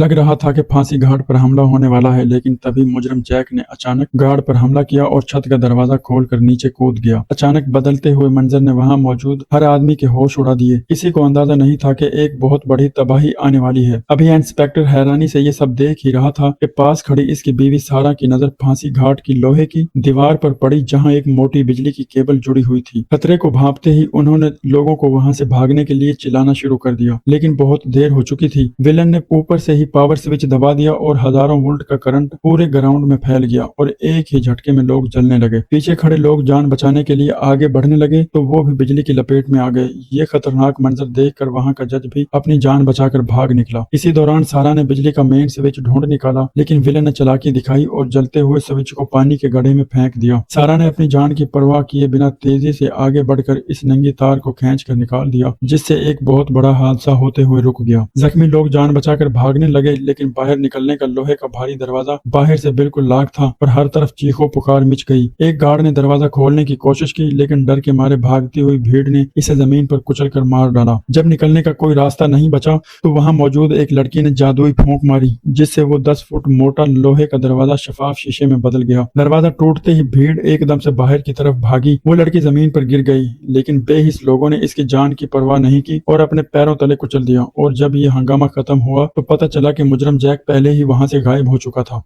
लग रहा था कि फांसी घाट पर हमला होने वाला है, लेकिन तभी मुजरिम जैक ने अचानक गार्ड पर हमला किया और छत का दरवाजा खोलकर नीचे कूद गया। अचानक बदलते हुए मंजर ने वहां मौजूद हर आदमी के होश उड़ा दिए। किसी को अंदाजा नहीं था कि एक बहुत बड़ी तबाही आने वाली है। अभी इंस्पेक्टर हैरानी से ये सब देख ही रहा था कि पास खड़ी इसकी बीवी सारा की नजर फांसी घाट की लोहे की दीवार पर पड़ी, जहां एक मोटी बिजली की केबल जुड़ी हुई थी। खतरे को भांपते ही उन्होंने लोगों को वहां से भागने के लिए चिल्लाना शुरू कर दिया, लेकिन बहुत देर हो चुकी थी। विलन ने ऊपर से ही पावर स्विच दबा दिया और हजारों वोल्ट का करंट पूरे ग्राउंड में फैल गया और एक ही झटके में लोग जलने लगे। पीछे खड़े लोग जान बचाने के लिए आगे बढ़ने लगे तो वो भी बिजली की लपेट में आ गए। ये खतरनाक मंजर देखकर वहां का जज भी अपनी जान बचाकर भाग निकला। इसी दौरान सारा ने बिजली का मेन स्विच ढूंढ निकाला, लेकिन विलन ने चालाकी दिखाई और जलते हुए स्विच को पानी के गड्ढे में फेंक दिया। सारा ने अपनी जान की परवाह किए बिना तेजी से आगे बढ़कर इस नंगी तार को खींच कर निकाल दिया, जिससे एक बहुत बड़ा हादसा होते हुए रुक गया। जख्मी लोग जान बचाकर भागने लगे, लेकिन बाहर निकलने का लोहे का भारी दरवाजा बाहर से बिल्कुल लॉक था और हर तरफ चीखों पुकार मच गई। एक गार्ड ने दरवाजा खोलने की कोशिश की, लेकिन डर के मारे भागती हुई भीड़ ने इसे जमीन पर कुचलकर मार डाला। जब निकलने का कोई रास्ता नहीं बचा तो वहां मौजूद एक लड़की ने जादुई फूंक मारी, जिससे वो 10 फुट मोटा लोहे का दरवाजा शफाफ शीशे में बदल गया। दरवाजा टूटते ही भीड़ एकदम से बाहर की तरफ भागी। वो लड़की जमीन पर गिर गई, लेकिन बेहिस लोगों ने इसकी जान की परवाह नहीं की और अपने पैरों तले कुचल दिया। और जब ये हंगामा खत्म हुआ तो पता चला कि मुजरिम जैक पहले ही वहां से गायब हो चुका था।